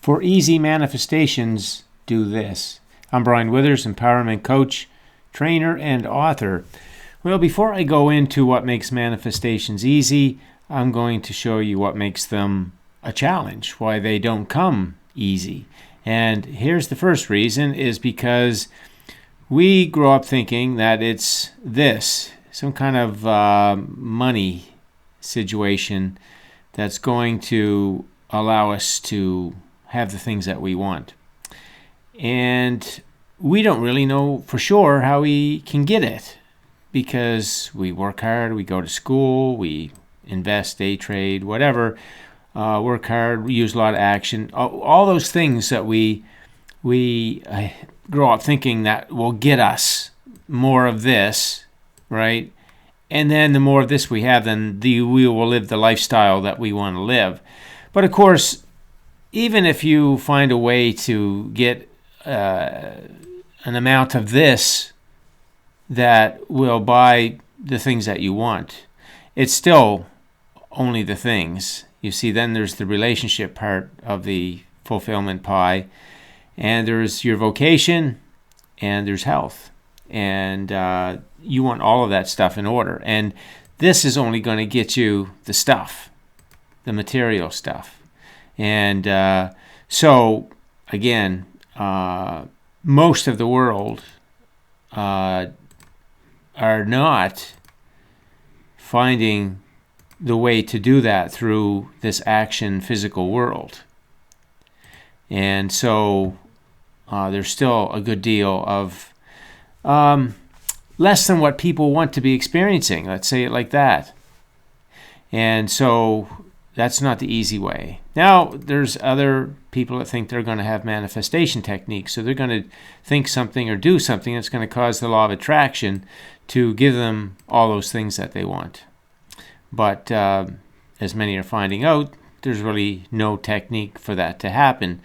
For easy manifestations, do this. I'm Brian Withers, empowerment coach, trainer, and author. Well, before I go into what makes manifestations easy, I'm going to show you what makes them a challenge, why they don't come easy. And here's the first reason, is because we grow up thinking that it's this, some kind of money situation that's going to allow us to have the things that we want. And we don't really know for sure how we can get it, because we work hard, we go to school, we invest, day trade, whatever, work hard, we use a lot of action, all those things that we grow up thinking that will get us more of this, right? And then the more of this we have, then we will live the lifestyle that we want to live. But of course, even if you find a way to get an amount of this that will buy the things that you want, it's still only the things. You see, then there's the relationship part of the fulfillment pie, and there's your vocation, and there's health. And you want all of that stuff in order. And this is only going to get you the stuff, the material stuff. And so, again, most of the world are not finding the way to do that through this action physical world. And so there's still a good deal of less than what people want to be experiencing, let's say it like that. And so that's not the easy way. Now, there's other people that think they're going to have manifestation techniques. So they're going to think something or do something that's going to cause the law of attraction to give them all those things that they want. But as many are finding out, there's really no technique for that to happen.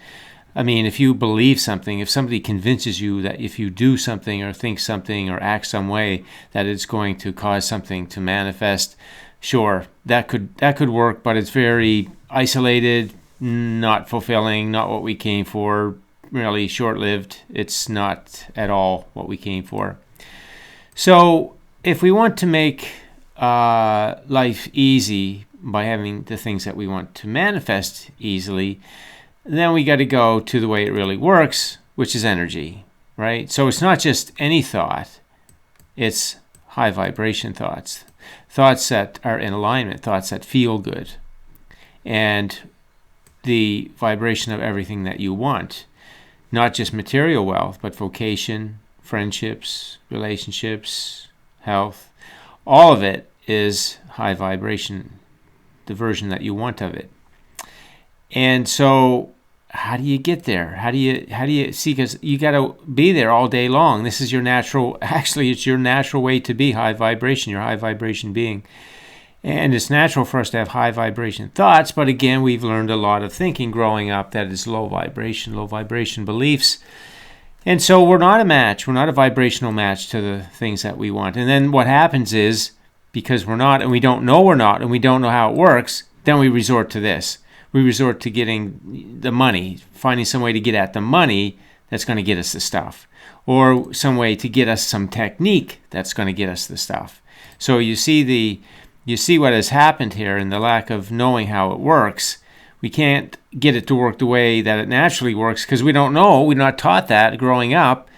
I mean, if you believe something, if somebody convinces you that if you do something or think something or act some way, that it's going to cause something to manifest, sure, that could work, but it's very isolated, not fulfilling, not what we came for, really short-lived. It's not at all what we came for. So if we want to make life easy by having the things that we want to manifest easily, then we got to go to the way it really works, which is energy, right? So it's not just any thought, it's high vibration thoughts that are in alignment, thoughts that feel good, and the vibration of everything that you want, not just material wealth, but vocation, friendships, relationships, health, all of it is high vibration, the version that you want of it. And so how do you get there? How do you see? Because you got to be there all day long. This is your natural, actually, it's your natural way to be high vibration, your high vibration being. And it's natural for us to have high vibration thoughts. But again, we've learned a lot of thinking growing up that is low vibration beliefs. And so we're not a match. We're not a vibrational match to the things that we want. And then what happens is, because we're not, and we don't know we're not, and we don't know how it works, then we resort to this. We resort to getting the money, finding some way to get at the money that's going to get us the stuff, or some way to get us some technique that's going to get us the stuff. So you see what has happened here in the lack of knowing how it works. We can't get it to work the way that it naturally works because we don't know. We're not taught that growing up.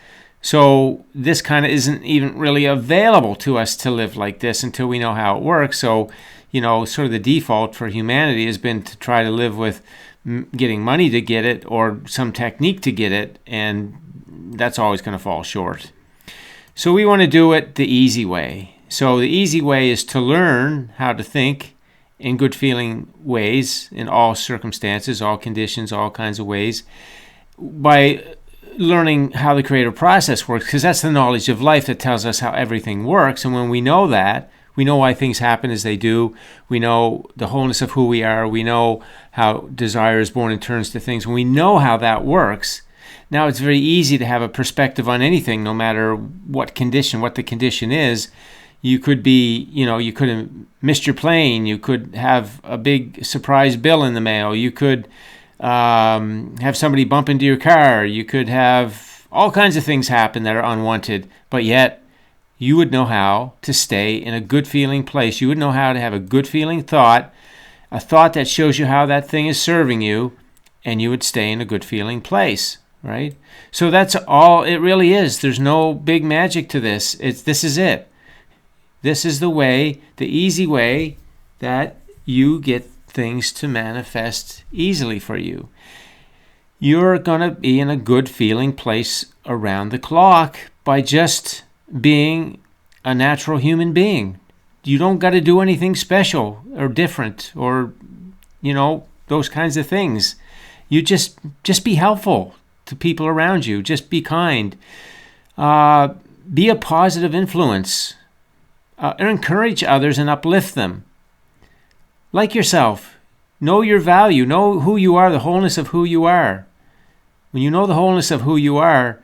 So this kind of isn't even really available to us to live like this until we know how it works. So, sort of the default for humanity has been to try to live with getting money to get it or some technique to get it, and that's always going to fall short. So we want to do it the easy way. So the easy way is to learn how to think in good feeling ways in all circumstances, all conditions, all kinds of ways, by learning how the creative process works, because that's the knowledge of life that tells us how everything works. And when we know that, we know why things happen as they do. We know the wholeness of who we are. We know how desire is born and turns to things. When we know how that works, now it's very easy to have a perspective on anything, no matter what the condition is. You could be, you could have missed your plane. You could have a big surprise bill in the mail. You could have somebody bump into your car. You could have all kinds of things happen that are unwanted, but yet you would know how to stay in a good feeling place. You would know how to have a good feeling thought, a thought that shows you how that thing is serving you, and you would stay in a good feeling place, right? So that's all it really is. There's no big magic to this. This is it. This is the way, the easy way that you get things to manifest easily for you. You're going to be in a good feeling place around the clock by just being a natural human being. You don't got to do anything special or different or, those kinds of things. You just be helpful to people around you. Just be kind. Be a positive influence. Encourage others and uplift them. Like yourself. Know your value. Know who you are, the wholeness of who you are. When you know the wholeness of who you are,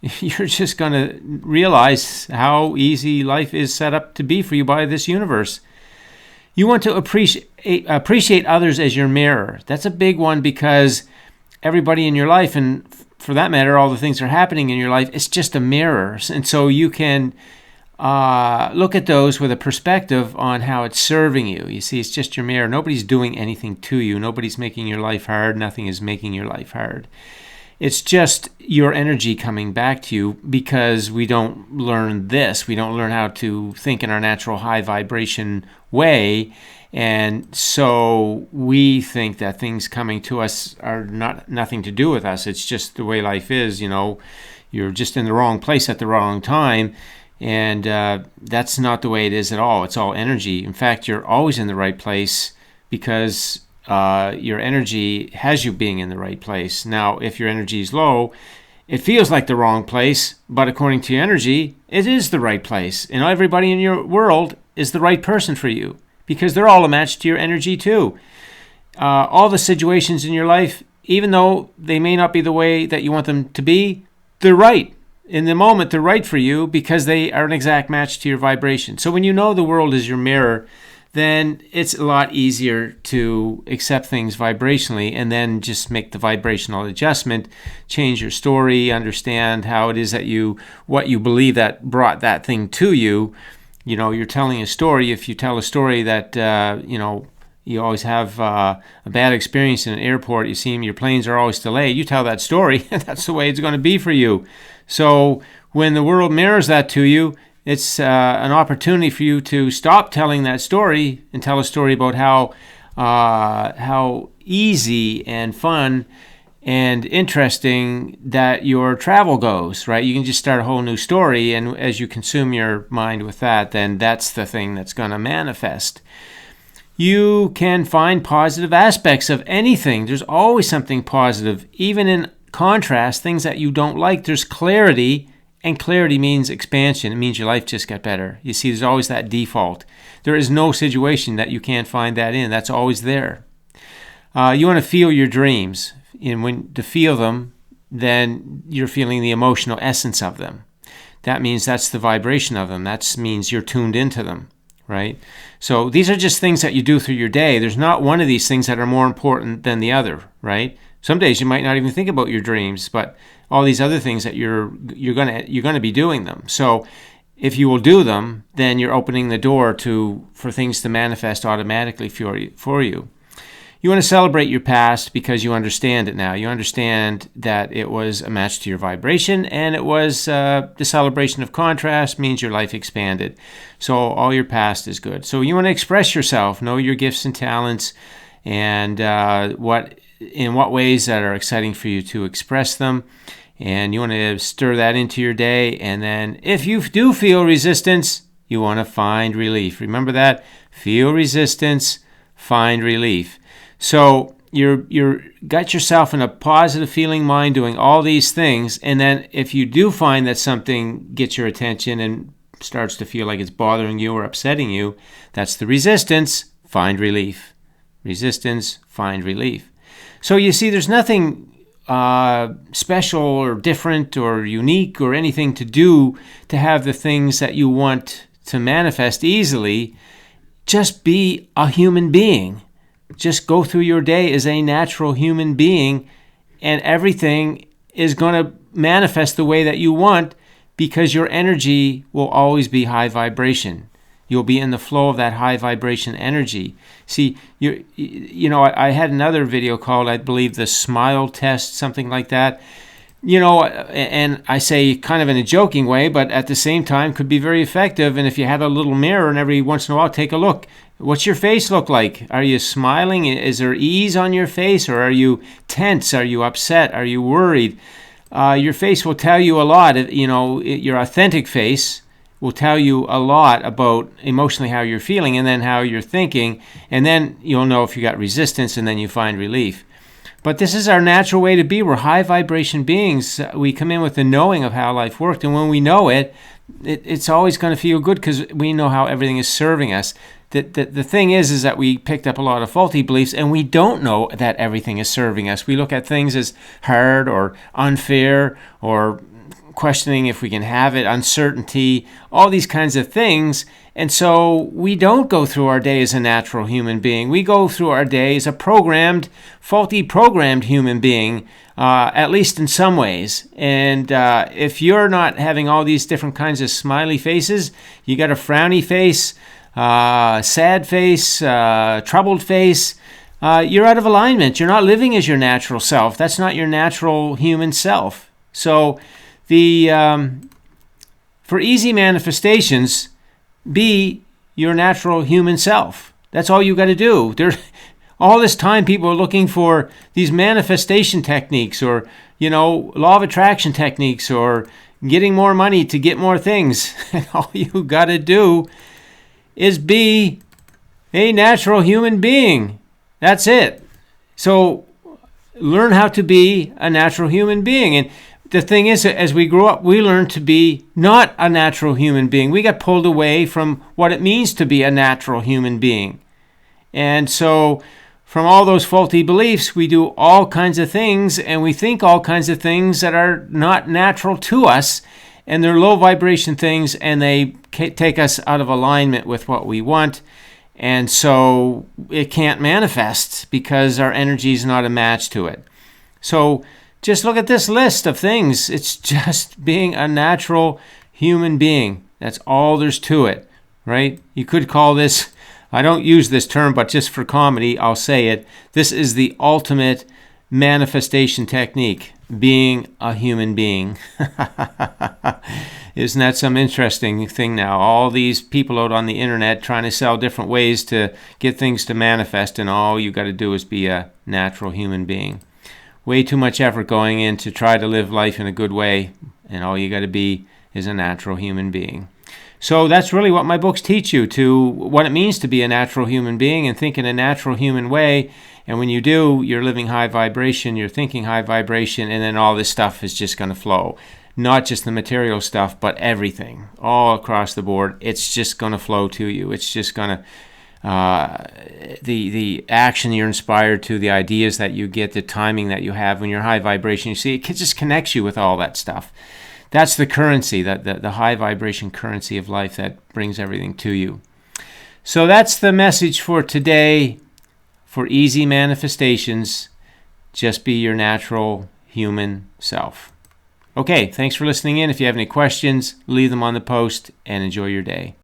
you're just going to realize how easy life is set up to be for you by this universe. You want to appreciate others as your mirror. That's a big one because everybody in your life, and for that matter, all the things that are happening in your life, it's just a mirror. And so you can look at those with a perspective on how it's serving you. You see, it's just your mirror. Nobody's doing anything to you. Nobody's making your life hard. Nothing is making your life hard. It's just your energy coming back to you because we don't learn this. We don't learn how to think in our natural high vibration way. And so we think that things coming to us are nothing to do with us. It's just the way life is. You're just in the wrong place at the wrong time. And that's not the way it is at all. It's all energy. In fact, you're always in the right place because your energy has you being in the right place. Now, if your energy is low, it feels like the wrong place, but according to your energy, it is the right place. And everybody in your world is the right person for you because they're all a match to your energy too. All the situations in your life, even though they may not be the way that you want them to be, they're right. In the moment, they're right for you because they are an exact match to your vibration. So when you know the world is your mirror, then it's a lot easier to accept things vibrationally and then just make the vibrational adjustment, change your story, understand how it is that what you believe that brought that thing to you. You're telling a story. If you tell a story that, you always have a bad experience in an airport, you see your planes are always delayed, you tell that story, that's the way it's going to be for you. So when the world mirrors that to you, it's an opportunity for you to stop telling that story and tell a story about how easy and fun and interesting that your travel goes, right? You can just start a whole new story, and as you consume your mind with that, then that's the thing that's going to manifest. You can find positive aspects of anything. There's always something positive, even in contrast, things that you don't like. There's clarity, and clarity means expansion. It means your life just got better. You see, there's always that default. There is no situation that you can't find that in. That's always there. You want to feel your dreams. And when to feel them, then you're feeling the emotional essence of them. That means that's the vibration of them. That means you're tuned into them, right? So these are just things that you do through your day. There's not one of these things that are more important than the other, right? Some days you might not even think about your dreams, but all these other things that you're gonna be doing them. So if you will do them, then you're opening the door for things to manifest automatically for you. You want to celebrate your past because you understand it now. You understand that it was a match to your vibration, and it was the celebration of contrast means your life expanded. So all your past is good. So you want to express yourself, know your gifts and talents, and in what ways that are exciting for you to express them. And you want to stir that into your day. And then if you do feel resistance, you want to find relief. Remember that? Feel resistance, find relief. So you're got yourself in a positive feeling mind doing all these things. And then if you do find that something gets your attention and starts to feel like it's bothering you or upsetting you, that's the resistance, find relief. Resistance, find relief. So you see, there's nothing special or different or unique or anything to do to have the things that you want to manifest easily. Just be a human being. just go through your day as a natural human being, and everything is going to manifest the way that you want, because your energy will always be high vibration. You'll be in the flow of that high vibration energy. See, I had another video called, I believe, the smile test, something like that. And I say kind of in a joking way, but at the same time could be very effective. And if you had a little mirror and every once in a while take a look, what's your face look like? Are you smiling? Is there ease on your face, or are you tense? Are you upset? Are you worried? Your face will tell you a lot. Your authentic face will tell you a lot about emotionally how you're feeling, and then how you're thinking, and then you'll know if you got resistance, and then you find relief. But this is our natural way to be. We're high vibration beings. We come in with the knowing of how life worked, and when we know it's always going to feel good, because we know how everything is serving us. The thing is that we picked up a lot of faulty beliefs, and we don't know that everything is serving us. We look at things as hard or unfair, or questioning if we can have it, uncertainty, all these kinds of things. And so we don't go through our day as a natural human being. We go through our day as a faulty programmed human being, at least in some ways. And if you're not having all these different kinds of smiley faces, you got a frowny face, sad face, troubled face, you're out of alignment. You're not living as your natural self. That's not your natural human self. So for easy manifestations, be your natural human self. That's all you got to do. All this time people are looking for these manifestation techniques, or law of attraction techniques, or getting more money to get more things. And all you got to do is be a natural human being. That's it. So learn how to be a natural human being. And the thing is, as we grow up, we learn to be not a natural human being. We got pulled away from what it means to be a natural human being. And so from all those faulty beliefs, we do all kinds of things, and we think all kinds of things that are not natural to us, and they're low vibration things, and they take us out of alignment with what we want. And so it can't manifest because our energy is not a match to it. So just look at this list of things. It's just being a natural human being. That's all there's to it, right? You could call this, I don't use this term, but just for comedy, I'll say it. This is the ultimate manifestation technique, being a human being. Isn't that some interesting thing now? All these people out on the internet trying to sell different ways to get things to manifest, and all you got to do is be a natural human being. Way too much effort going in to try to live life in a good way, and all you got to be is a natural human being. So that's really what my books teach you, to what it means to be a natural human being and think in a natural human way. And when you do, you're living high vibration, you're thinking high vibration, and then all this stuff is just going to flow. Not just the material stuff, but everything, all across the board. It's just going to flow to you. It's just going to the action you're inspired to, the ideas that you get, the timing that you have when you're high vibration. You see, it just connects you with all that stuff. That's the currency, the high vibration currency of life that brings everything to you. So that's the message for today. For easy manifestations, just be your natural human self. Okay, thanks for listening in. If you have any questions, leave them on the post, and enjoy your day.